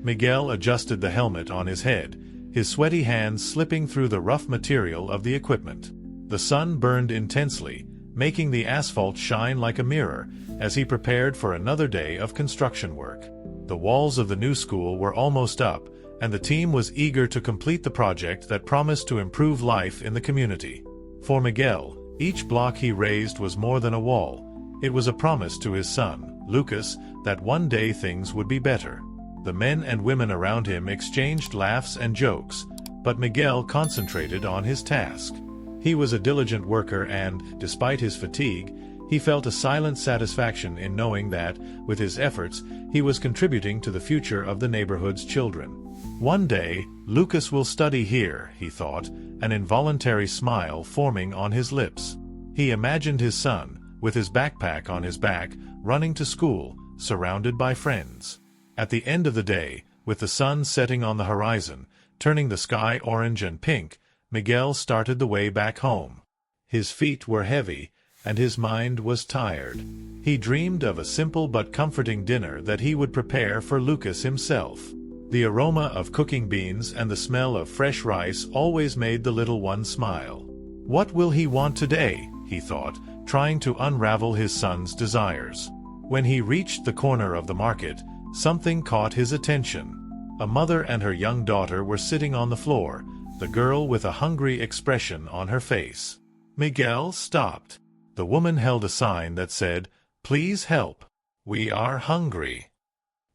Miguel adjusted the helmet on his head, his sweaty hands slipping through the rough material of the equipment. The sun burned intensely, making the asphalt shine like a mirror as he prepared for another day of construction work. The walls of the new school were almost up, and the team was eager to complete the project that promised to improve life in the community. For Miguel, each block he raised was more than a wall. It was a promise to his son, Lucas, that one day things would be better. The men and women around him exchanged laughs and jokes, but Miguel concentrated on his task. He was a diligent worker and, despite his fatigue, he felt a silent satisfaction in knowing that, with his efforts, he was contributing to the future of the neighborhood's children. One day, Lucas will study here, he thought, an involuntary smile forming on his lips. He imagined his son, with his backpack on his back, running to school, surrounded by friends. At the end of the day, with the sun setting on the horizon, turning the sky orange and pink, Miguel started the way back home. His feet were heavy, and his mind was tired. He dreamed of a simple but comforting dinner that he would prepare for Lucas himself. The aroma of cooking beans and the smell of fresh rice always made the little one smile. What will he want today? He thought, trying to unravel his son's desires. When he reached the corner of the market, something caught his attention. A mother and her young daughter were sitting on the floor, the girl with a hungry expression on her face. Miguel stopped. The woman held a sign that said, "Please help. We are hungry."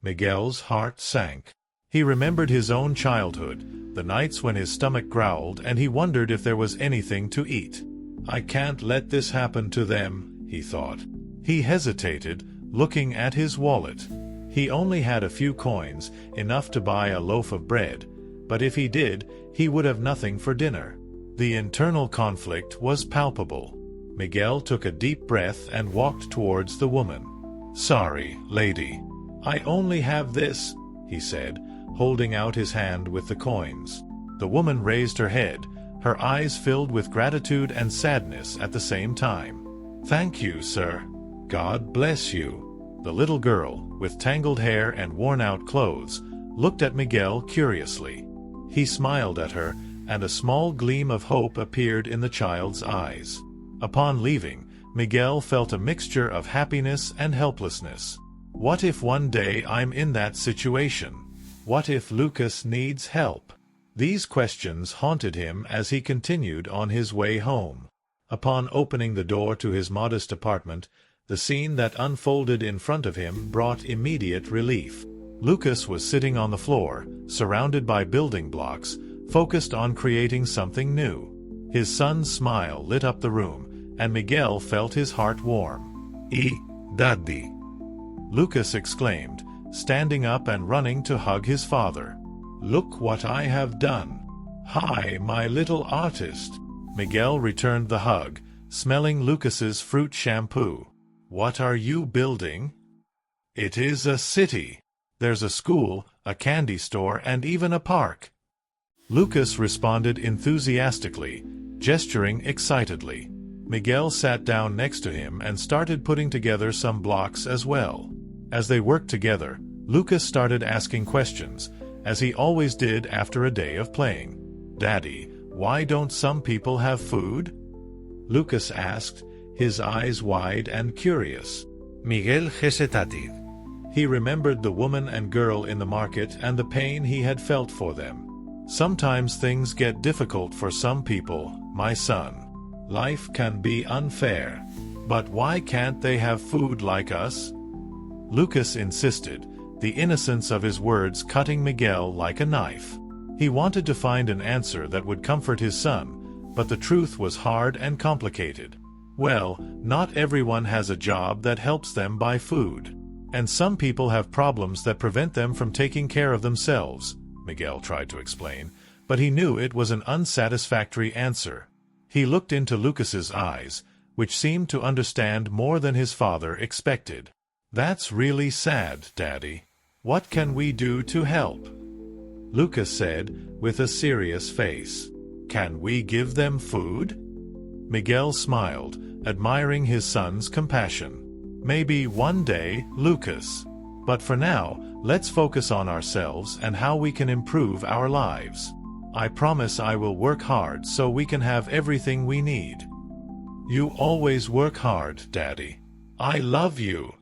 Miguel's heart sank. He remembered his own childhood, the nights when his stomach growled and he wondered if there was anything to eat. "I can't let this happen to them," he thought. He hesitated, looking at his wallet. He only had a few coins, enough to buy a loaf of bread, but if he did, he would have nothing for dinner. The internal conflict was palpable. Miguel took a deep breath and walked towards the woman. "Sorry, lady. I only have this," he said, holding out his hand with the coins. The woman raised her head, her eyes filled with gratitude and sadness at the same time. "Thank you, sir. God bless you." The little girl, with tangled hair and worn-out clothes, looked at Miguel curiously. He smiled at her, and a small gleam of hope appeared in the child's eyes. Upon leaving, Miguel felt a mixture of happiness and helplessness. What if one day I'm in that situation? What if Lucas needs help? These questions haunted him as he continued on his way home. Upon opening the door to his modest apartment, the scene that unfolded in front of him brought immediate relief. Lucas was sitting on the floor, surrounded by building blocks, focused on creating something new. His son's smile lit up the room, and Miguel felt his heart warm. Daddy!" Lucas exclaimed, standing up and running to hug his father. "Look what I have done. Hi, my little artist." Miguel returned the hug, smelling Lucas's fruit shampoo. "What are you building?" "It is a city. There's a school, a candy store, and even a park." Lucas responded enthusiastically, gesturing excitedly. Miguel sat down next to him and started putting together some blocks as well. As they worked together, Lucas started asking questions, as he always did after a day of playing. "Daddy, why don't some people have food?" Lucas asked, his eyes wide and curious. Miguel hesitated. He remembered the woman and girl in the market and the pain he had felt for them. "Sometimes things get difficult for some people, my son. Life can be unfair. But why can't they have food like us?" Lucas insisted, the innocence of his words cutting Miguel like a knife. He wanted to find an answer that would comfort his son, but the truth was hard and complicated. Well, not everyone has a job that helps them buy food. And some people have problems that prevent them from taking care of themselves, Miguel tried to explain, but he knew it was an unsatisfactory answer. He looked into Lucas's eyes, which seemed to understand more than his father expected. "That's really sad, Daddy. What can we do to help?" Lucas said, with a serious face. "Can we give them food?" Miguel smiled, admiring his son's compassion. "Maybe one day, Lucas." But for now, let's focus on ourselves and how we can improve our lives. I promise I will work hard so we can have everything we need. You always work hard, Daddy. I love you,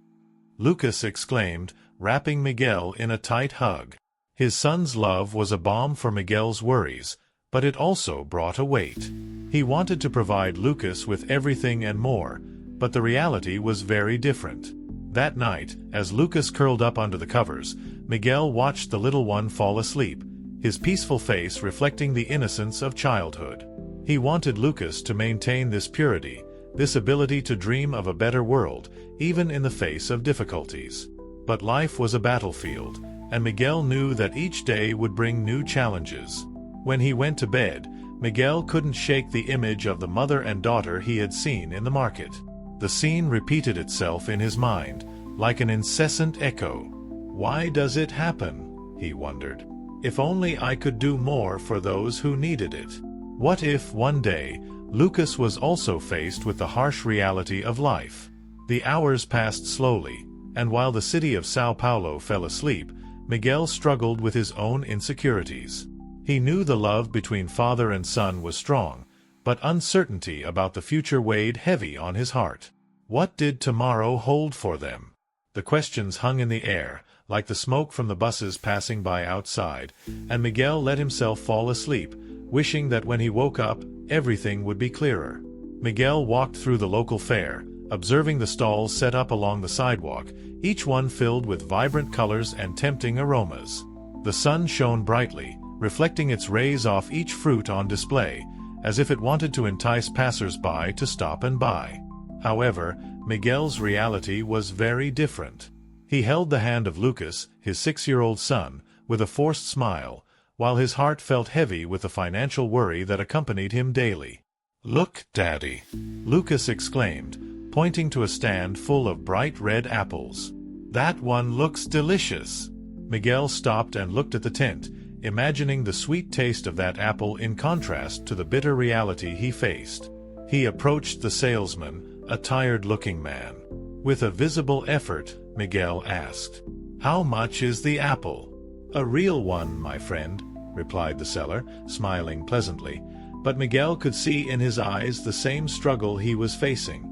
Lucas exclaimed, wrapping Miguel in a tight hug. His son's love was a balm for Miguel's worries, but it also brought a weight. He wanted to provide Lucas with everything and more, but the reality was very different. That night, as Lucas curled up under the covers, Miguel watched the little one fall asleep, his peaceful face reflecting the innocence of childhood. He wanted Lucas to maintain this purity, this ability to dream of a better world, even in the face of difficulties. But life was a battlefield, and Miguel knew that each day would bring new challenges. When he went to bed, Miguel couldn't shake the image of the mother and daughter he had seen in the market. The scene repeated itself in his mind, like an incessant echo. Why does it happen? He wondered. If only I could do more for those who needed it. What if, one day, Lucas was also faced with the harsh reality of life? The hours passed slowly, and while the city of São Paulo fell asleep, Miguel struggled with his own insecurities. He knew the love between father and son was strong, but uncertainty about the future weighed heavy on his heart. What did tomorrow hold for them? The questions hung in the air, like the smoke from the buses passing by outside, and Miguel let himself fall asleep, wishing that when he woke up, everything would be clearer. Miguel walked through the local fair, observing the stalls set up along the sidewalk, each one filled with vibrant colors and tempting aromas. The sun shone brightly, reflecting its rays off each fruit on display, as if it wanted to entice passers-by to stop and buy. However, Miguel's reality was very different. He held the hand of Lucas, his 6-year-old son, with a forced smile, while his heart felt heavy with the financial worry that accompanied him daily. "Look, Daddy," Lucas exclaimed, pointing to a stand full of bright red apples. "That one looks delicious." Miguel stopped and looked at the tent, imagining the sweet taste of that apple in contrast to the bitter reality he faced. He approached the salesman, a tired-looking man. With a visible effort, Miguel asked, "How much is the apple?" "A real one, my friend," replied the seller, smiling pleasantly, but Miguel could see in his eyes the same struggle he was facing.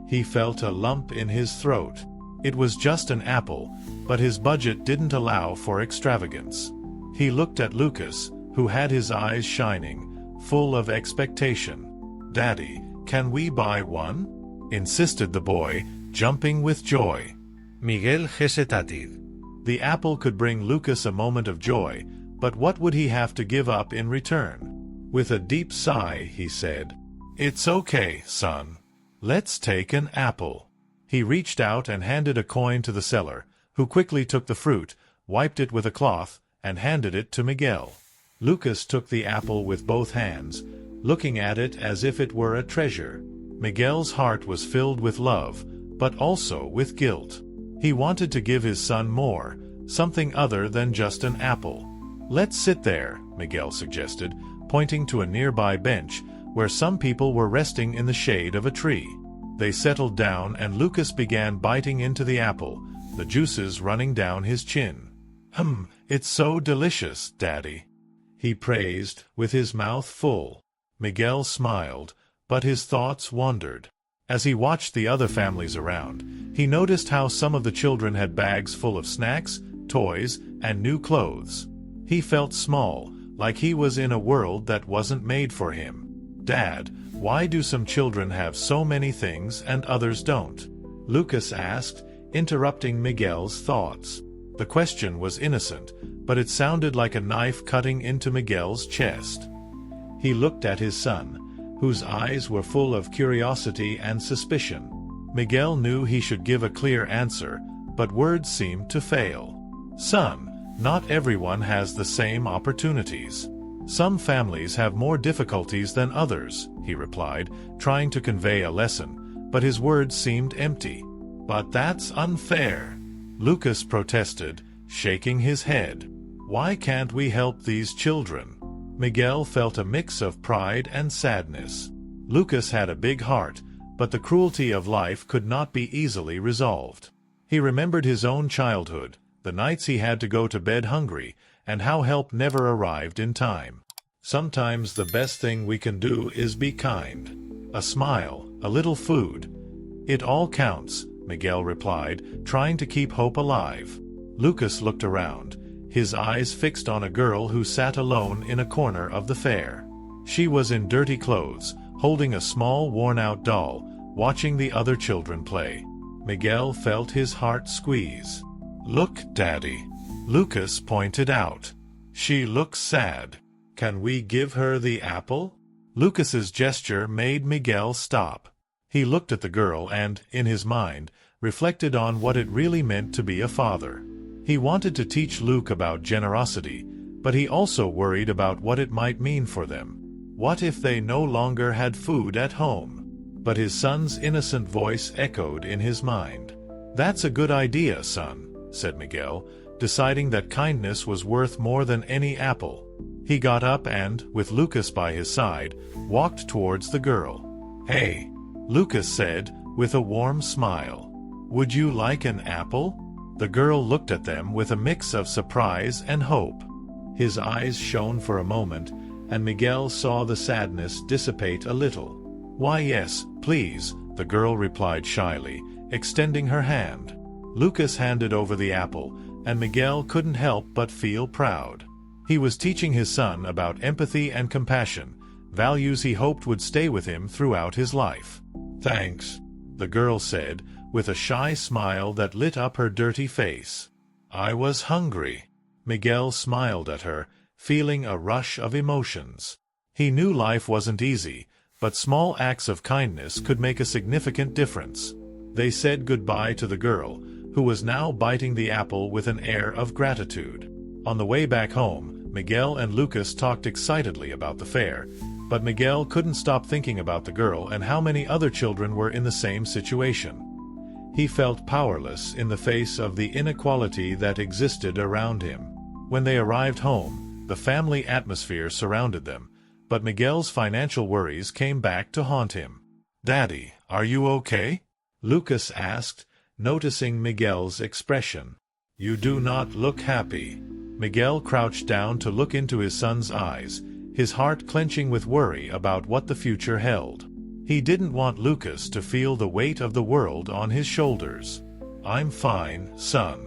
He felt a lump in his throat. It was just an apple, but his budget didn't allow for extravagance. He looked at Lucas, who had his eyes shining, full of expectation. "Daddy, can we buy one?" insisted the boy, jumping with joy. Miguel hesitated. The apple could bring Lucas a moment of joy, but what would he have to give up in return? With a deep sigh, he said, "It's okay, son. Let's take an apple." He reached out and handed a coin to the seller, who quickly took the fruit, wiped it with a cloth, and handed it to Miguel. Lucas took the apple with both hands, looking at it as if it were a treasure. Miguel's heart was filled with love, but also with guilt. He wanted to give his son more, something other than just an apple. "Let's sit there," Miguel suggested, pointing to a nearby bench, where some people were resting in the shade of a tree. They settled down and Lucas began biting into the apple, the juices running down his chin. It's so delicious, Daddy," he praised, with his mouth full. Miguel smiled, but his thoughts wandered. As he watched the other families around, he noticed how some of the children had bags full of snacks, toys, and new clothes. He felt small, like he was in a world that wasn't made for him. "Dad, why do some children have so many things and others don't?" Lucas asked, interrupting Miguel's thoughts. The question was innocent, but it sounded like a knife cutting into Miguel's chest. He looked at his son, whose eyes were full of curiosity and suspicion. Miguel knew he should give a clear answer, but words seemed to fail. "Son, not everyone has the same opportunities. Some families have more difficulties than others," he replied, trying to convey a lesson, but his words seemed empty. "But that's unfair," Lucas protested, shaking his head. "Why can't we help these children?" Miguel felt a mix of pride and sadness. Lucas had a big heart, but the cruelty of life could not be easily resolved. He remembered his own childhood, the nights he had to go to bed hungry, and how help never arrived in time. Sometimes the best thing we can do is be kind. A smile, a little food. It all counts, Miguel replied, trying to keep hope alive. Lucas looked around, his eyes fixed on a girl who sat alone in a corner of the fair. She was in dirty clothes, holding a small worn-out doll, watching the other children play. Miguel felt his heart squeeze. "Look, Daddy," Lucas pointed out. "She looks sad. Can we give her the apple?" Lucas's gesture made Miguel stop. He looked at the girl and, in his mind, reflected on what it really meant to be a father. He wanted to teach Luke about generosity, but he also worried about what it might mean for them. What if they no longer had food at home? But his son's innocent voice echoed in his mind. "That's a good idea, son," said Miguel, deciding that kindness was worth more than any apple. He got up and, with Lucas by his side, walked towards the girl. "Hey," Lucas said, with a warm smile. "Would you like an apple?" The girl looked at them with a mix of surprise and hope. His eyes shone for a moment, and Miguel saw the sadness dissipate a little. "Why yes, please," the girl replied shyly, extending her hand. Lucas handed over the apple, and Miguel couldn't help but feel proud. He was teaching his son about empathy and compassion, values he hoped would stay with him throughout his life. "Thanks," the girl said, with a shy smile that lit up her dirty face. "I was hungry." Miguel smiled at her, feeling a rush of emotions. He knew life wasn't easy, but small acts of kindness could make a significant difference. They said goodbye to the girl, who was now biting the apple with an air of gratitude. On the way back home, Miguel and Lucas talked excitedly about the fair, but Miguel couldn't stop thinking about the girl and how many other children were in the same situation. He felt powerless in the face of the inequality that existed around him. When they arrived home, the family atmosphere surrounded them, but Miguel's financial worries came back to haunt him. "Daddy, are you okay?" Lucas asked, noticing Miguel's expression. "You do not look happy." Miguel crouched down to look into his son's eyes, his heart clenching with worry about what the future held. He didn't want Lucas to feel the weight of the world on his shoulders. "I'm fine, son.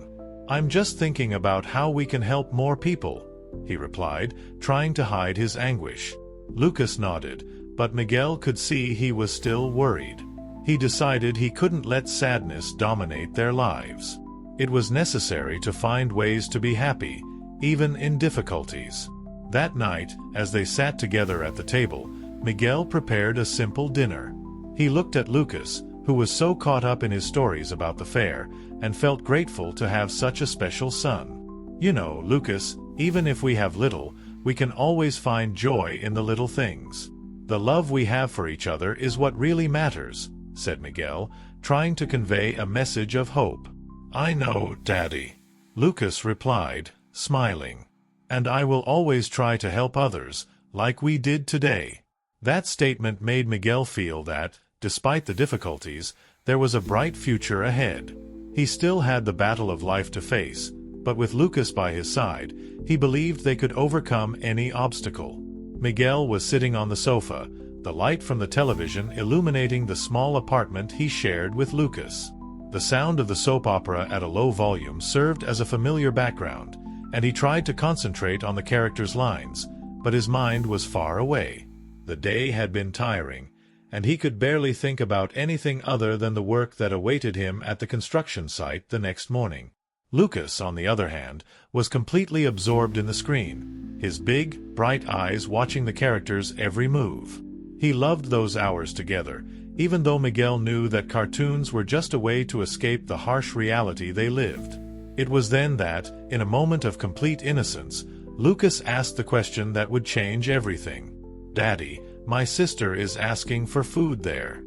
I'm just thinking about how we can help more people," he replied, trying to hide his anguish. Lucas nodded, but Miguel could see he was still worried. He decided he couldn't let sadness dominate their lives. It was necessary to find ways to be happy, even in difficulties. That night, as they sat together at the table, Miguel prepared a simple dinner. He looked at Lucas, who was so caught up in his stories about the fair, and felt grateful to have such a special son. "You know, Lucas, even if we have little, we can always find joy in the little things. The love we have for each other is what really matters," said Miguel, trying to convey a message of hope. "I know, Daddy," Lucas replied, smiling. "And I will always try to help others, like we did today." That statement made Miguel feel that, despite the difficulties, there was a bright future ahead. He still had the battle of life to face, but with Lucas by his side, he believed they could overcome any obstacle. Miguel was sitting on the sofa, the light from the television illuminating the small apartment he shared with Lucas. The sound of the soap opera at a low volume served as a familiar background, and he tried to concentrate on the characters' lines, but his mind was far away. The day had been tiring, and he could barely think about anything other than the work that awaited him at the construction site the next morning. Lucas, on the other hand, was completely absorbed in the screen, his big, bright eyes watching the characters' every move. He loved those hours together, even though Miguel knew that cartoons were just a way to escape the harsh reality they lived. It was then that, in a moment of complete innocence, Lucas asked the question that would change everything. "Daddy, my sister is asking for food there."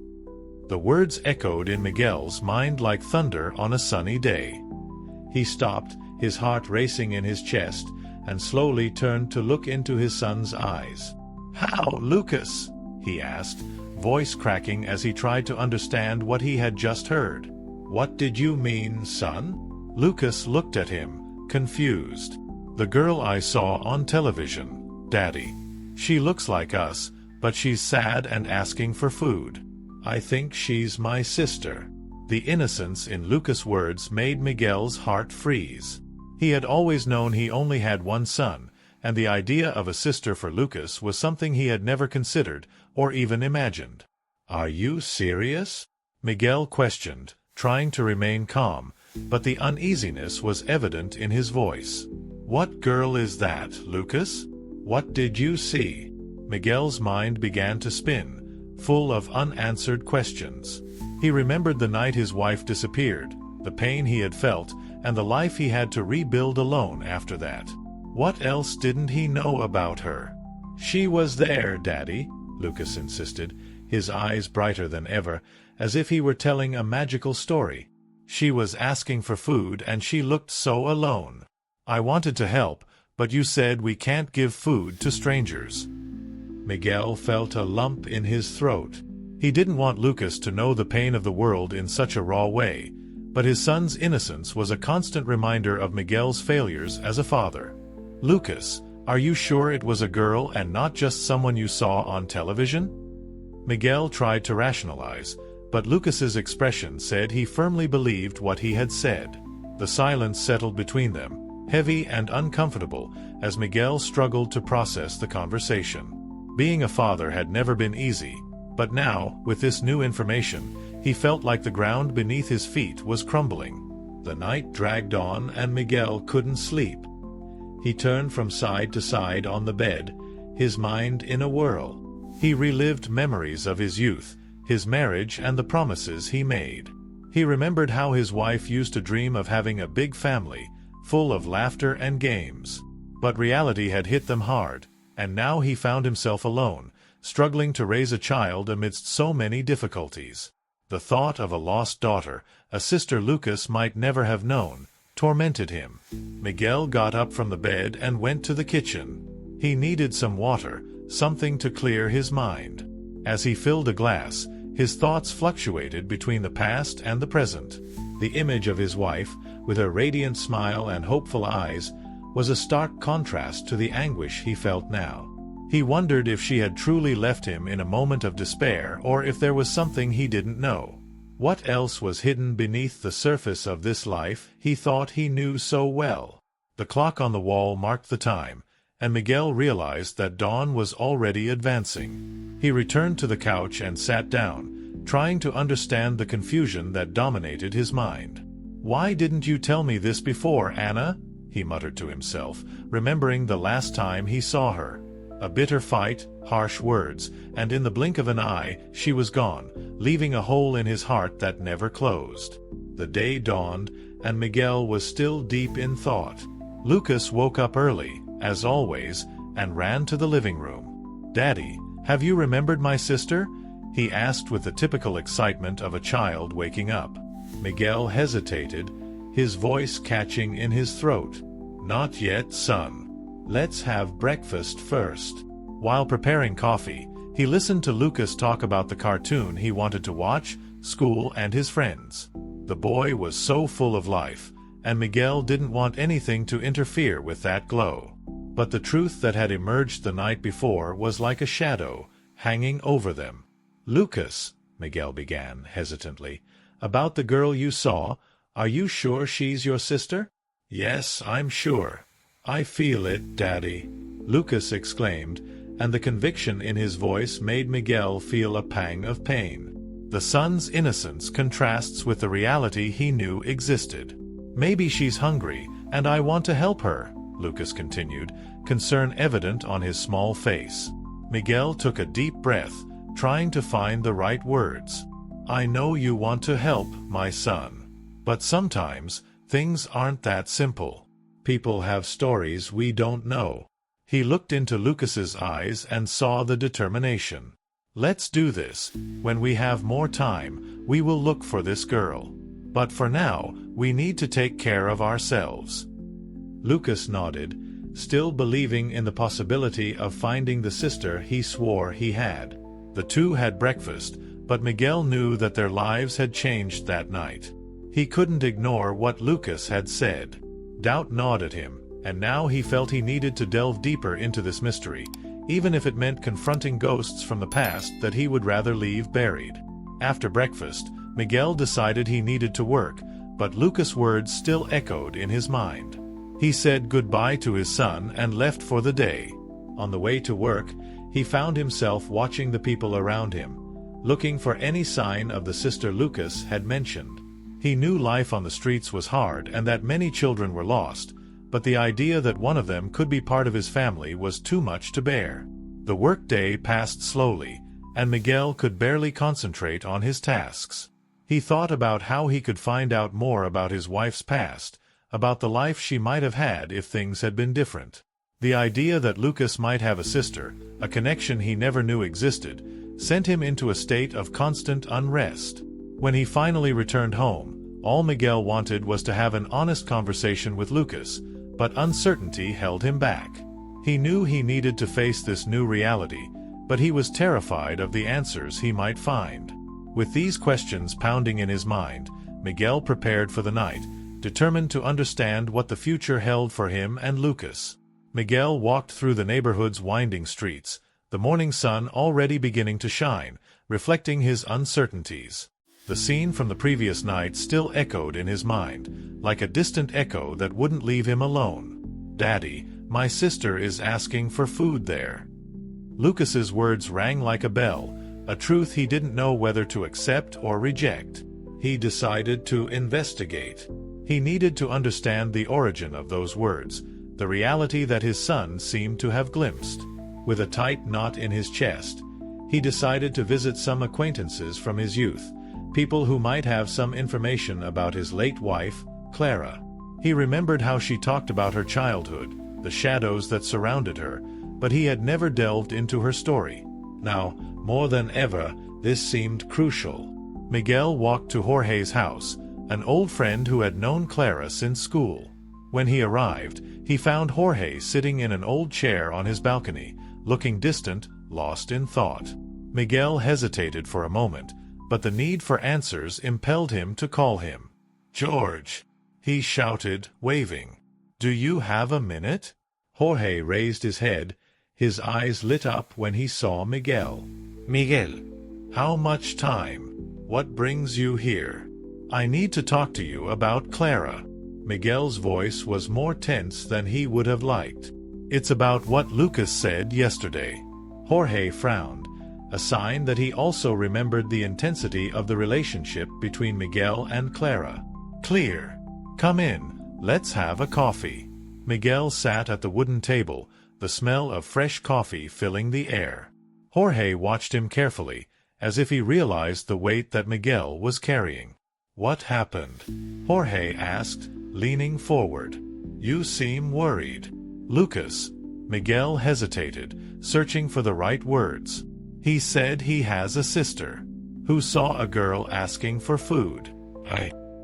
The words echoed in Miguel's mind like thunder on a sunny day. He stopped, his heart racing in his chest, and slowly turned to look into his son's eyes. "How, Lucas?" he asked, voice cracking as he tried to understand what he had just heard. "What did you mean, son?" Lucas looked at him, confused. "The girl I saw on television, Daddy. She looks like us, but she's sad and asking for food. I think she's my sister." The innocence in Lucas' words made Miguel's heart freeze. He had always known he only had one son, and the idea of a sister for Lucas was something he had never considered or even imagined. "Are you serious?" Miguel questioned, trying to remain calm, but the uneasiness was evident in his voice. "What girl is that, Lucas? What did you see?" Miguel's mind began to spin, full of unanswered questions. He remembered the night his wife disappeared, the pain he had felt, and the life he had to rebuild alone after that. What else didn't he know about her? "She was there, Daddy," Lucas insisted, his eyes brighter than ever, as if he were telling a magical story. "She was asking for food and she looked so alone. I wanted to help, but you said we can't give food to strangers." Miguel felt a lump in his throat. He didn't want Lucas to know the pain of the world in such a raw way, but his son's innocence was a constant reminder of Miguel's failures as a father. "Lucas, are you sure it was a girl and not just someone you saw on television?" Miguel tried to rationalize, but Lucas's expression said he firmly believed what he had said. The silence settled between them, heavy and uncomfortable, as Miguel struggled to process the conversation. Being a father had never been easy, but now, with this new information, he felt like the ground beneath his feet was crumbling. The night dragged on and Miguel couldn't sleep. He turned from side to side on the bed, his mind in a whirl. He relived memories of his youth, his marriage and the promises he made. He remembered how his wife used to dream of having a big family, full of laughter and games. But reality had hit them hard, and now he found himself alone, struggling to raise a child amidst so many difficulties. The thought of a lost daughter, a sister Lucas might never have known, tormented him. Miguel got up from the bed and went to the kitchen. He needed some water, something to clear his mind. As he filled a glass, his thoughts fluctuated between the past and the present. The image of his wife, with her radiant smile and hopeful eyes, was a stark contrast to the anguish he felt now. He wondered if she had truly left him in a moment of despair or if there was something he didn't know. What else was hidden beneath the surface of this life he thought he knew so well? The clock on the wall marked the time, and Miguel realized that dawn was already advancing. He returned to the couch and sat down, trying to understand the confusion that dominated his mind. "Why didn't you tell me this before, Anna?" he muttered to himself, remembering the last time he saw her. A bitter fight, harsh words, and in the blink of an eye, she was gone, leaving a hole in his heart that never closed. The day dawned, and Miguel was still deep in thought. Lucas woke up early, as always, and ran to the living room. "Daddy, have you remembered my sister?" he asked with the typical excitement of a child waking up. Miguel hesitated, his voice catching in his throat. "Not yet, son. Let's have breakfast first." While preparing coffee, he listened to Lucas talk about the cartoon he wanted to watch, school, and his friends. The boy was so full of life, and Miguel didn't want anything to interfere with that glow. But the truth that had emerged the night before was like a shadow, hanging over them. "Lucas," Miguel began, hesitantly, "about the girl you saw, are you sure she's your sister?" "Yes, I'm sure. I feel it, Daddy," Lucas exclaimed, and the conviction in his voice made Miguel feel a pang of pain. The son's innocence contrasts with the reality he knew existed. "Maybe she's hungry, and I want to help her," Lucas continued, concern evident on his small face. Miguel took a deep breath, trying to find the right words. "I know you want to help, my son. But sometimes, things aren't that simple. People have stories we don't know." He looked into Lucas's eyes and saw the determination. "Let's do this. When we have more time, we will look for this girl. But for now, we need to take care of ourselves." Lucas nodded, still believing in the possibility of finding the sister he swore he had. The two had breakfast, but Miguel knew that their lives had changed that night. He couldn't ignore what Lucas had said. Doubt gnawed at him, and now he felt he needed to delve deeper into this mystery, even if it meant confronting ghosts from the past that he would rather leave buried. After breakfast, Miguel decided he needed to work, but Lucas' words still echoed in his mind. He said goodbye to his son and left for the day. On the way to work, he found himself watching the people around him, looking for any sign of the sister Lucas had mentioned. He knew life on the streets was hard and that many children were lost, but the idea that one of them could be part of his family was too much to bear. The workday passed slowly, and Miguel could barely concentrate on his tasks. He thought about how he could find out more about his wife's past, about the life she might have had if things had been different. The idea that Lucas might have a sister, a connection he never knew existed, sent him into a state of constant unrest. When he finally returned home, all Miguel wanted was to have an honest conversation with Lucas, but uncertainty held him back. He knew he needed to face this new reality, but he was terrified of the answers he might find. With these questions pounding in his mind, Miguel prepared for the night, determined to understand what the future held for him and Lucas. Miguel walked through the neighborhood's winding streets, the morning sun already beginning to shine, reflecting his uncertainties. The scene from the previous night still echoed in his mind, like a distant echo that wouldn't leave him alone. "Daddy, my sister is asking for food there." Lucas's words rang like a bell, a truth he didn't know whether to accept or reject. He decided to investigate. He needed to understand the origin of those words, the reality that his son seemed to have glimpsed. With a tight knot in his chest, he decided to visit some acquaintances from his youth, people who might have some information about his late wife, Clara. He remembered how she talked about her childhood, the shadows that surrounded her, but he had never delved into her story. Now, more than ever, this seemed crucial. Miguel walked to Jorge's house, an old friend who had known Clara since school. When he arrived, he found Jorge sitting in an old chair on his balcony, looking distant, lost in thought. Miguel hesitated for a moment, but the need for answers impelled him to call him. "George," he shouted, waving. "Do you have a minute?" Jorge raised his head, his eyes lit up when he saw Miguel. Miguel. "How much time? What brings you here?" "I need to talk to you about Clara." Miguel's voice was more tense than he would have liked. "It's about what Lucas said yesterday." Jorge frowned, a sign that he also remembered the intensity of the relationship between Miguel and Clara. "Clear. Come in, let's have a coffee." Miguel sat at the wooden table, the smell of fresh coffee filling the air. Jorge watched him carefully, as if he realized the weight that Miguel was carrying. "What happened?" Jorge asked, leaning forward. "You seem worried." "Lucas." Miguel hesitated, searching for the right words. "He said he has a sister, who saw a girl asking for food.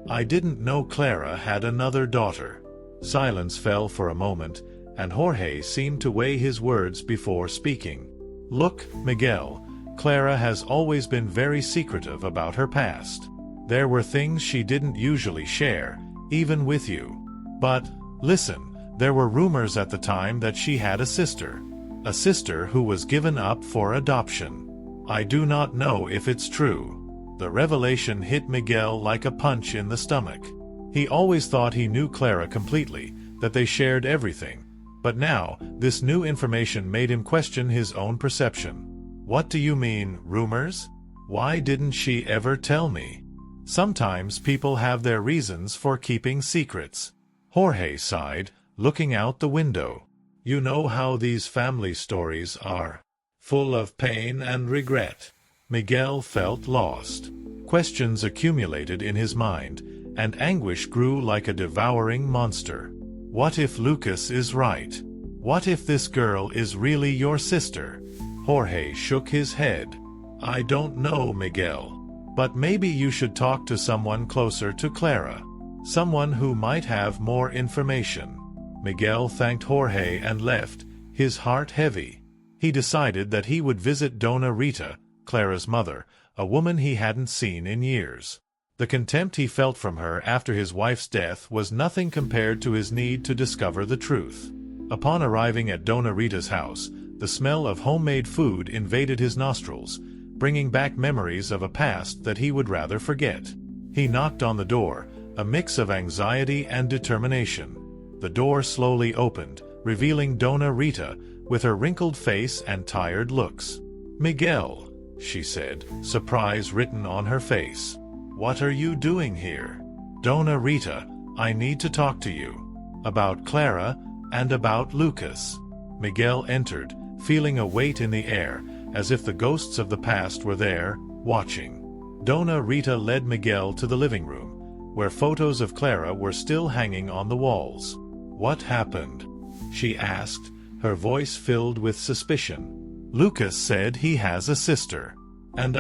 I didn't know Clara had another daughter." Silence fell for a moment, and Jorge seemed to weigh his words before speaking. "Look, Miguel, Clara has always been very secretive about her past. There were things she didn't usually share, even with you. But, listen, there were rumors at the time that she had a sister who was given up for adoption. I do not know if it's true." The revelation hit Miguel like a punch in the stomach. He always thought he knew Clara completely, that they shared everything. But now, this new information made him question his own perception. "What do you mean, rumors? Why didn't she ever tell me?" "Sometimes people have their reasons for keeping secrets." Jorge sighed, looking out the window. "You know how these family stories are, full of pain and regret." Miguel felt lost. Questions accumulated in his mind, and anguish grew like a devouring monster. What if Lucas is right? What if this girl is really your sister? Jorge shook his head. "I don't know, Miguel. But maybe you should talk to someone closer to Clara. Someone who might have more information." Miguel thanked Jorge and left, his heart heavy. He decided that he would visit Dona Rita, Clara's mother, a woman he hadn't seen in years. The contempt he felt from her after his wife's death was nothing compared to his need to discover the truth. Upon arriving at Dona Rita's house, the smell of homemade food invaded his nostrils, bringing back memories of a past that he would rather forget. He knocked on the door, a mix of anxiety and determination. The door slowly opened, revealing Dona Rita, with her wrinkled face and tired looks. "Miguel," she said, surprise written on her face. "What are you doing here?" "Dona Rita, I need to talk to you. About Clara, and about Lucas." Miguel entered, feeling a weight in the air, as if the ghosts of the past were there, watching. Dona Rita led Miguel to the living room, where photos of Clara were still hanging on the walls. "What happened?" she asked, her voice filled with suspicion. "Lucas said he has a sister. And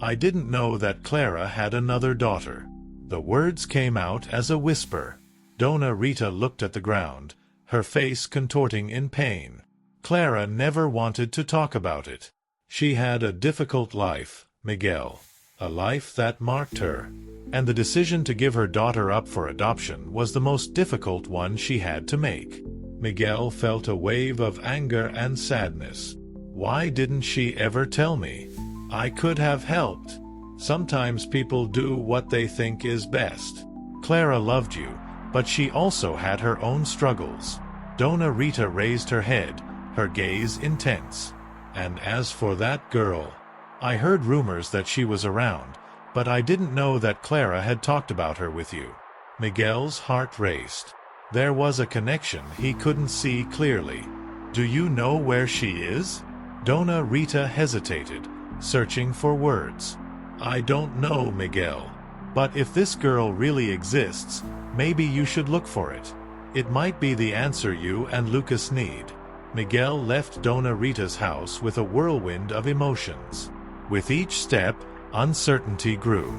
I didn't know that Clara had another daughter." The words came out as a whisper. Dona Rita looked at the ground, her face contorting in pain. Clara never wanted to talk about it. She had a difficult life, Miguel. A life that marked her. And the decision to give her daughter up for adoption was the most difficult one she had to make. Miguel felt a wave of anger and sadness. Why didn't she ever tell me? I could have helped. Sometimes people do what they think is best. Clara loved you, but she also had her own struggles. Dona Rita raised her head, her gaze intense. And as for that girl, I heard rumors that she was around, but I didn't know that Clara had talked about her with you. Miguel's heart raced. There was a connection he couldn't see clearly. Do you know where she is? Dona Rita hesitated, searching for words. I don't know, Miguel. But if this girl really exists, maybe you should look for it. It might be the answer you and Lucas need. Miguel left Dona Rita's house with a whirlwind of emotions. With each step, uncertainty grew.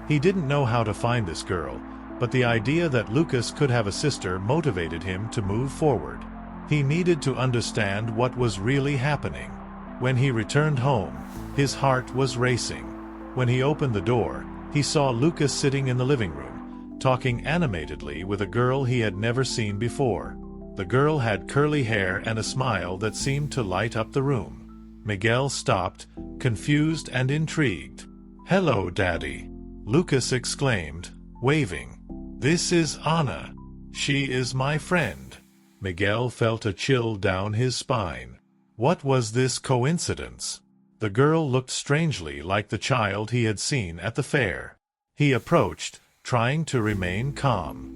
He didn't know how to find this girl, but the idea that Lucas could have a sister motivated him to move forward. He needed to understand what was really happening. When he returned home, his heart was racing. When he opened the door, he saw Lucas sitting in the living room, talking animatedly with a girl he had never seen before. The girl had curly hair and a smile that seemed to light up the room. Miguel stopped, confused and intrigued. "Hello, Daddy," Lucas exclaimed, waving. "This is Anna. She is my friend." Miguel felt a chill down his spine. What was this coincidence? The girl looked strangely like the child he had seen at the fair. He approached, trying to remain calm.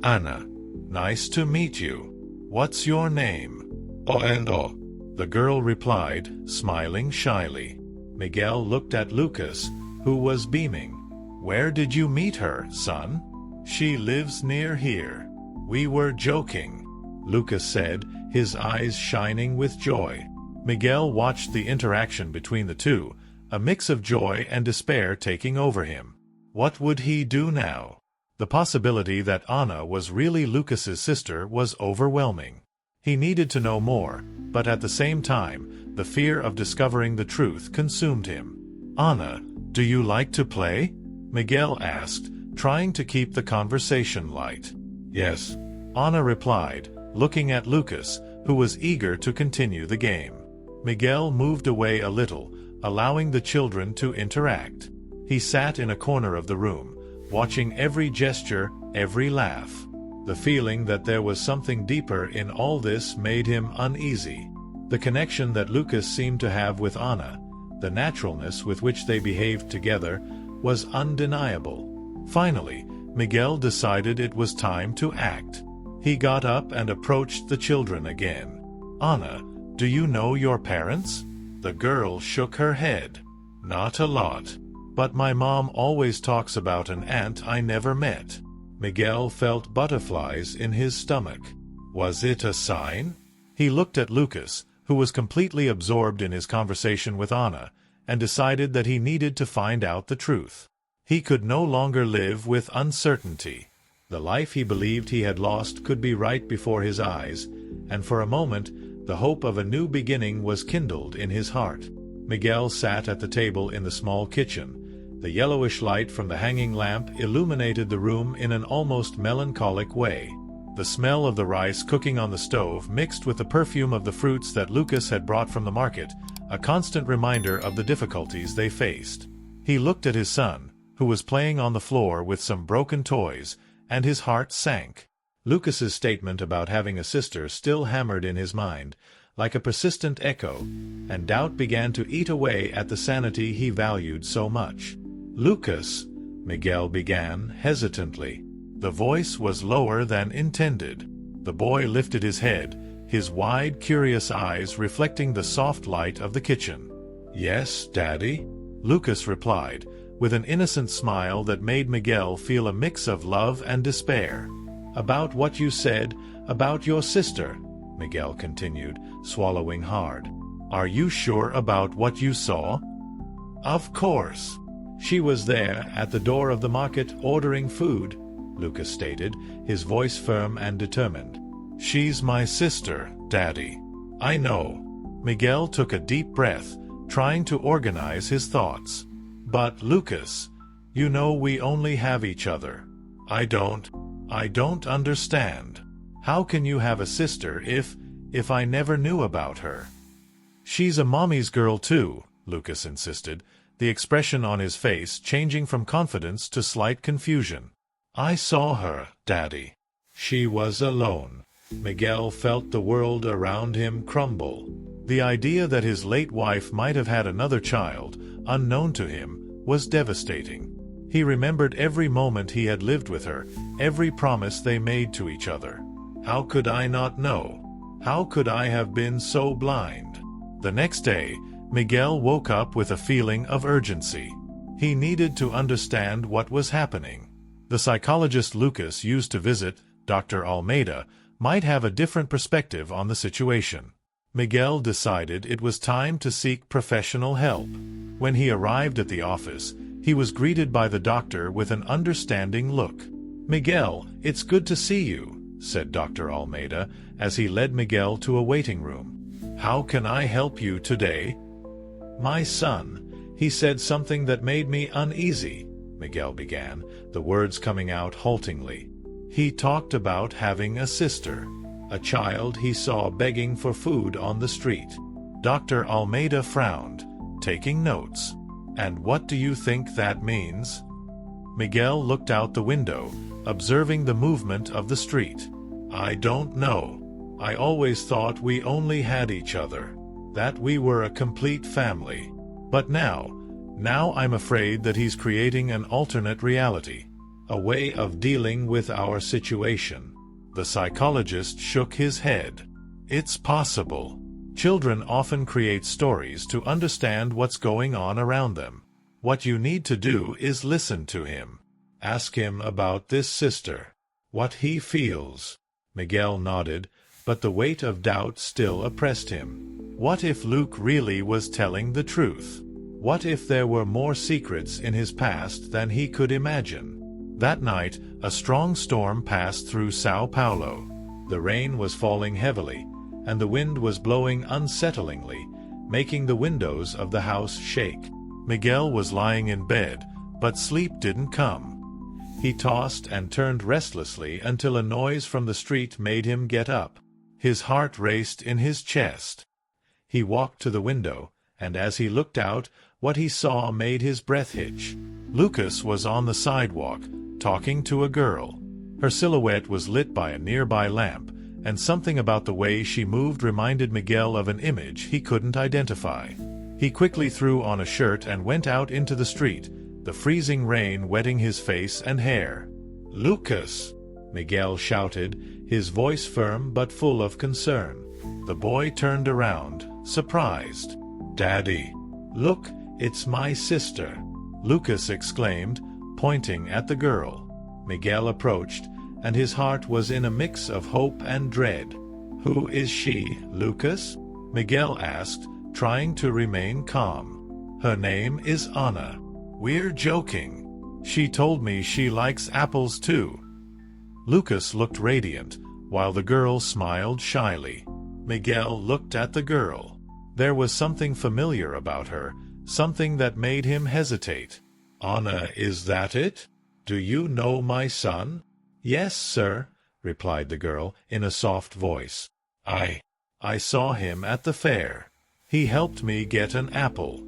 Anna. Nice to meet you. What's your name?" "Orlando," the girl replied, smiling shyly. Miguel looked at Lucas, who was beaming. "Where did you meet her, son?" "She lives near here. We were joking," Lucas said, his eyes shining with joy. Miguel watched the interaction between the two, a mix of joy and despair taking over him. What would he do now? The possibility that Anna was really Lucas's sister was overwhelming. He needed to know more, but at the same time, the fear of discovering the truth consumed him. "Anna, do you like to play?" Miguel asked, trying to keep the conversation light. "Yes," Anna replied, looking at Lucas, who was eager to continue the game. Miguel moved away a little, allowing the children to interact. He sat in a corner of the room, watching every gesture, every laugh. The feeling that there was something deeper in all this made him uneasy. The connection that Lucas seemed to have with Anna, the naturalness with which they behaved together, was undeniable. Finally, Miguel decided it was time to act. He got up and approached the children again. "Anna, do you know your parents?" The girl shook her head. "Not a lot. But my mom always talks about an aunt I never met." Miguel felt butterflies in his stomach. Was it a sign? He looked at Lucas, who was completely absorbed in his conversation with Anna, and decided that he needed to find out the truth. He could no longer live with uncertainty. The life he believed he had lost could be right before his eyes, and for a moment, the hope of a new beginning was kindled in his heart. Miguel sat at the table in the small kitchen, The yellowish light from the hanging lamp illuminated the room in an almost melancholic way. The smell of the rice cooking on the stove mixed with the perfume of the fruits that Lucas had brought from the market, a constant reminder of the difficulties they faced. He looked at his son, who was playing on the floor with some broken toys, and his heart sank. Lucas's statement about having a sister still hammered in his mind, like a persistent echo, and doubt began to eat away at the sanity he valued so much. "Lucas," Miguel began hesitantly. The voice was lower than intended. The boy lifted his head, his wide, curious eyes reflecting the soft light of the kitchen. "Yes, Daddy," Lucas replied, with an innocent smile that made Miguel feel a mix of love and despair. "About what you said about your sister," Miguel continued, swallowing hard. "Are you sure about what you saw?" "Of course. She was there at the door of the market ordering food," Lucas stated, his voice firm and determined. "She's my sister, Daddy." "I know." Miguel took a deep breath, trying to organize his thoughts. "But, Lucas, you know we only have each other." I don't understand. How can you have a sister if I never knew about her?" "She's a mommy's girl too," Lucas insisted, the expression on his face changing from confidence to slight confusion. "I saw her, Daddy. She was alone." Miguel felt the world around him crumble. The idea that his late wife might have had another child, unknown to him, was devastating. He remembered every moment he had lived with her, every promise they made to each other. How could I not know? How could I have been so blind? The next day, Miguel woke up with a feeling of urgency. He needed to understand what was happening. The psychologist Lucas used to visit, Dr. Almeida, might have a different perspective on the situation. Miguel decided it was time to seek professional help. When he arrived at the office, he was greeted by the doctor with an understanding look. "Miguel, it's good to see you," said Dr. Almeida, as he led Miguel to a waiting room. "How can I help you today?" "My son, he said something that made me uneasy," Miguel began, the words coming out haltingly. "He talked about having a sister, a child he saw begging for food on the street." Dr. Almeida frowned, taking notes. "And what do you think that means?" Miguel looked out the window, observing the movement of the street. "I don't know. I always thought we only had each other, that we were a complete family. But now I'm afraid that he's creating an alternate reality, a way of dealing with our situation." The psychologist shook his head. "It's possible. Children often create stories to understand what's going on around them. What you need to do is listen to him. Ask him about this sister, what he feels." Miguel nodded, but the weight of doubt still oppressed him. What if Luke really was telling the truth? What if there were more secrets in his past than he could imagine? That night, a strong storm passed through Sao Paulo. The rain was falling heavily, and the wind was blowing unsettlingly, making the windows of the house shake. Miguel was lying in bed, but sleep didn't come. He tossed and turned restlessly until a noise from the street made him get up. His heart raced in his chest. He walked to the window, and as he looked out, what he saw made his breath hitch. Lucas was on the sidewalk, talking to a girl. Her silhouette was lit by a nearby lamp, and something about the way she moved reminded Miguel of an image he couldn't identify. He quickly threw on a shirt and went out into the street, the freezing rain wetting his face and hair. "Lucas!" Miguel shouted, his voice firm but full of concern. The boy turned around, surprised. "Daddy! Look, it's my sister!" Lucas exclaimed, pointing at the girl. Miguel approached, and his heart was in a mix of hope and dread. "Who is she, Lucas?" Miguel asked, trying to remain calm. "Her name is Anna. We're joking. She told me she likes apples too." Lucas looked radiant, while the girl smiled shyly. Miguel looked at the girl. There was something familiar about her, something that made him hesitate. Anna, is that it? Do you know my son? Yes, sir, replied the girl in a soft voice. I saw him at the fair. He helped me get an apple.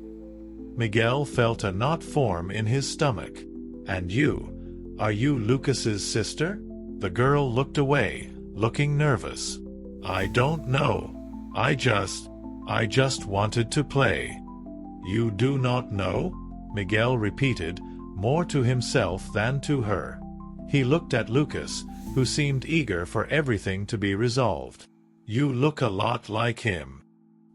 Miguel felt a knot form in his stomach. And you? Are you Lucas's sister? The girl looked away, looking nervous. I don't know. I just wanted to play. You do not know? Miguel repeated, more to himself than to her. He looked at Lucas, who seemed eager for everything to be resolved. You look a lot like him.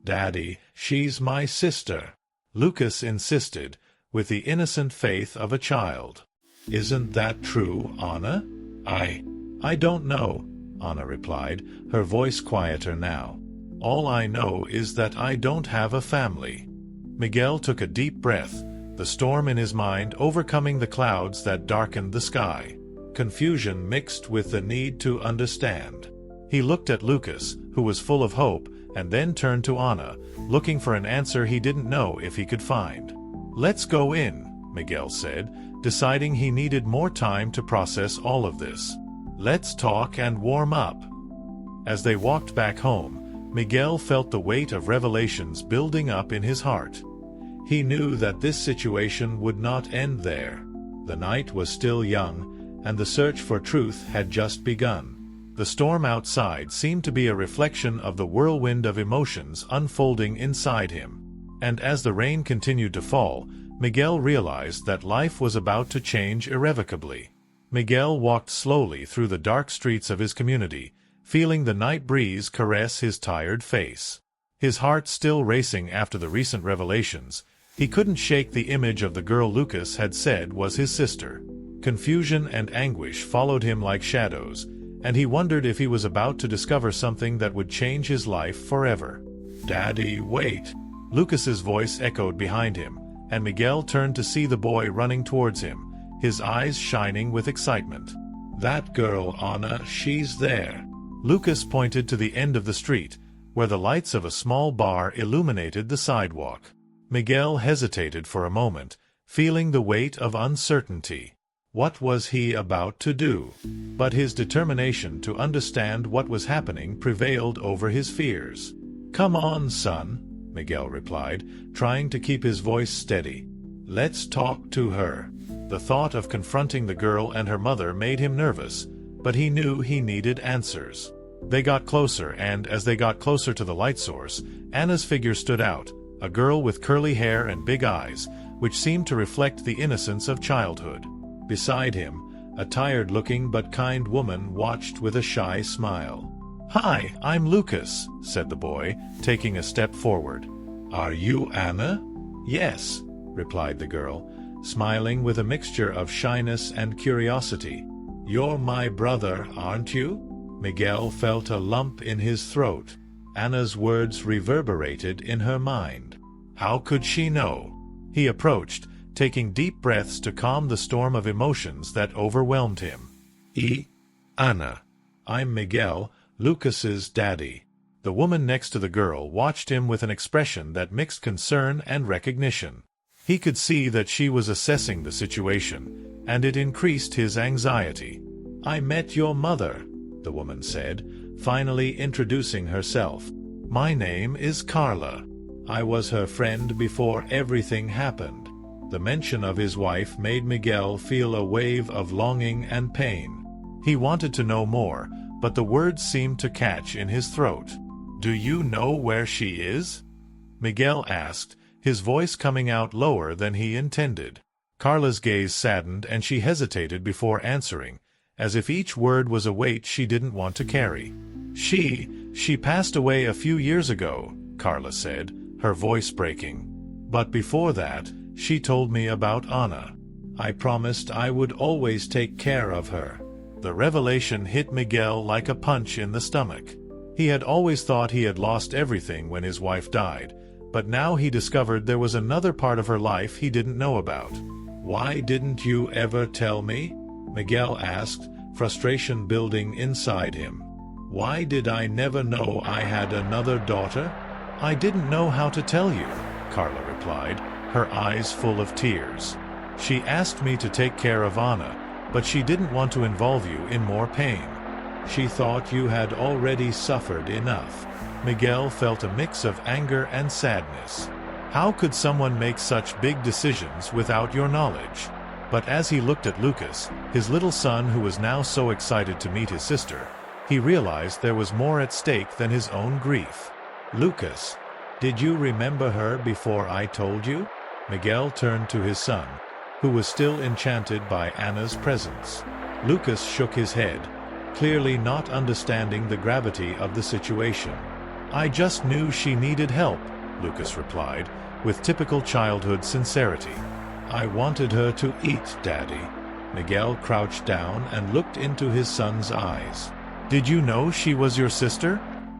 Daddy, she's my sister, Lucas insisted, with the innocent faith of a child. Isn't that true, Anna? I don't know, Anna replied, her voice quieter now. All I know is that I don't have a family. Miguel took a deep breath, the storm in his mind overcoming the clouds that darkened the sky. Confusion mixed with the need to understand. He looked at Lucas, who was full of hope, and then turned to Anna, looking for an answer he didn't know if he could find. Let's go in, Miguel said, deciding he needed more time to process all of this. Let's talk and warm up. As they walked back home, Miguel felt the weight of revelations building up in his heart. He knew that this situation would not end there. The night was still young, and the search for truth had just begun. The storm outside seemed to be a reflection of the whirlwind of emotions unfolding inside him. And as the rain continued to fall, Miguel realized that life was about to change irrevocably. Miguel walked slowly through the dark streets of his community, feeling the night breeze caress his tired face. His heart still racing after the recent revelations, he couldn't shake the image of the girl Lucas had said was his sister. Confusion and anguish followed him like shadows, and he wondered if he was about to discover something that would change his life forever. Daddy, wait! Lucas's voice echoed behind him, and Miguel turned to see the boy running towards him, his eyes shining with excitement. That girl, Anna, she's there. Lucas pointed to the end of the street, where the lights of a small bar illuminated the sidewalk. Miguel hesitated for a moment, feeling the weight of uncertainty. What was he about to do? But his determination to understand what was happening prevailed over his fears. Come on, son, Miguel replied, trying to keep his voice steady. Let's talk to her. The thought of confronting the girl and her mother made him nervous, but he knew he needed answers. They got closer, and as they got closer to the light source, Anna's figure stood out, a girl with curly hair and big eyes, which seemed to reflect the innocence of childhood. Beside him, a tired-looking but kind woman watched with a shy smile. Hi, I'm Lucas, said the boy, taking a step forward. Are you Anna? Yes, replied the girl, smiling with a mixture of shyness and curiosity. You're my brother, aren't you? Miguel felt a lump in his throat. Anna's words reverberated in her mind. How could she know? He approached, taking deep breaths to calm the storm of emotions that overwhelmed him. Anna. I'm Miguel, Lucas's daddy. The woman next to the girl watched him with an expression that mixed concern and recognition. He could see that she was assessing the situation, and it increased his anxiety. I met your mother, the woman said, finally introducing herself. My name is Carla. I was her friend before everything happened. The mention of his wife made Miguel feel a wave of longing and pain. He wanted to know more, but the words seemed to catch in his throat. Do you know where she is? Miguel asked, his voice coming out lower than he intended. Carla's gaze saddened and she hesitated before answering, as if each word was a weight she didn't want to carry. She passed away a few years ago, Carla said, her voice breaking. But before that, she told me about Anna. I promised I would always take care of her. The revelation hit Miguel like a punch in the stomach. He had always thought he had lost everything when his wife died, but now he discovered there was another part of her life he didn't know about. Why didn't you ever tell me? Miguel asked, frustration building inside him. Why did I never know I had another daughter? I didn't know how to tell you, Carla replied, her eyes full of tears. She asked me to take care of Anna, but she didn't want to involve you in more pain. She thought you had already suffered enough. Miguel felt a mix of anger and sadness. How could someone make such big decisions without your knowledge? But as he looked at Lucas, his little son who was now so excited to meet his sister, he realized there was more at stake than his own grief. Lucas, did you remember her before I told you? Miguel turned to his son, who was still enchanted by Anna's presence. Lucas shook his head, clearly not understanding the gravity of the situation. I just knew she needed help, Lucas replied, with typical childhood sincerity. I wanted her to eat, Daddy. Miguel crouched down and looked into his son's eyes. Did you know she was your sister?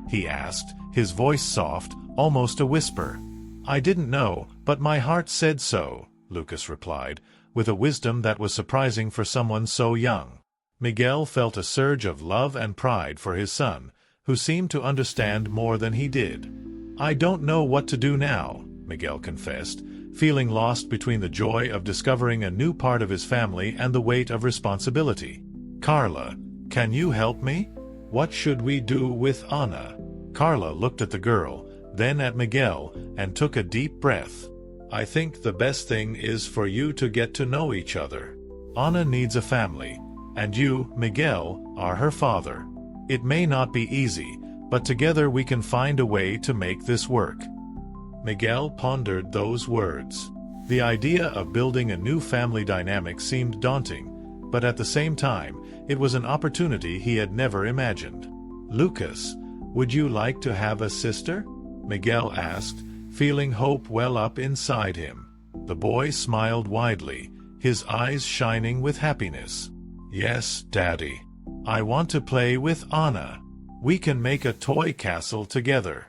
He asked, his voice soft, almost a whisper. I didn't know, but my heart said so, Lucas replied, with a wisdom that was surprising for someone so young. Miguel felt a surge of love and pride for his son, who seemed to understand more than he did. I don't know what to do now, Miguel confessed, feeling lost between the joy of discovering a new part of his family and the weight of responsibility. Carla, can you help me? What should we do with Anna? Carla looked at the girl, then at Miguel, and took a deep breath. I think the best thing is for you to get to know each other. Anna needs a family, and you, Miguel, are her father. It may not be easy, but together we can find a way to make this work. Miguel pondered those words. The idea of building a new family dynamic seemed daunting, but at the same time, it was an opportunity he had never imagined. Lucas, would you like to have a sister? Miguel asked, feeling hope well up inside him. The boy smiled widely, his eyes shining with happiness. Yes, Daddy. I want to play with Anna. We can make a toy castle together.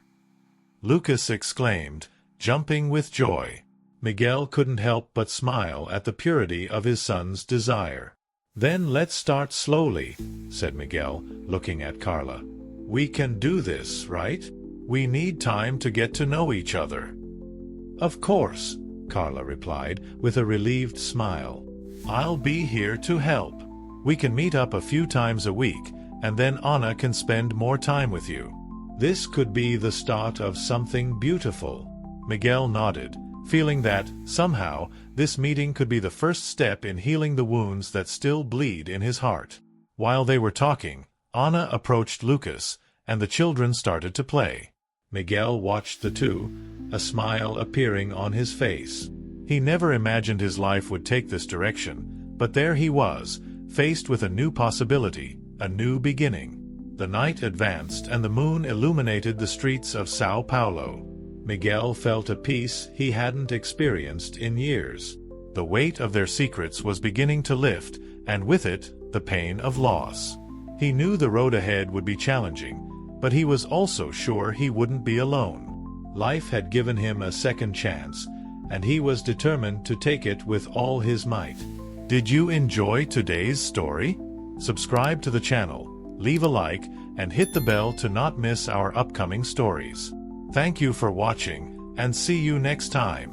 Lucas exclaimed, jumping with joy. Miguel couldn't help but smile at the purity of his son's desire. Then let's start slowly, said Miguel, looking at Carla. We can do this, right? We need time to get to know each other. Of course, Carla replied, with a relieved smile. I'll be here to help. We can meet up a few times a week, and then Anna can spend more time with you. This could be the start of something beautiful. Miguel nodded, feeling that, somehow, this meeting could be the first step in healing the wounds that still bleed in his heart. While they were talking, Anna approached Lucas, and the children started to play. Miguel watched the two, a smile appearing on his face. He never imagined his life would take this direction, but there he was, faced with a new possibility, a new beginning. The night advanced and the moon illuminated the streets of Sao Paulo. Miguel felt a peace he hadn't experienced in years. The weight of their secrets was beginning to lift, and with it, the pain of loss. He knew the road ahead would be challenging, but he was also sure he wouldn't be alone. Life had given him a second chance, and he was determined to take it with all his might. Did you enjoy today's story? Subscribe to the channel, leave a like, and hit the bell to not miss our upcoming stories. Thank you for watching, and see you next time.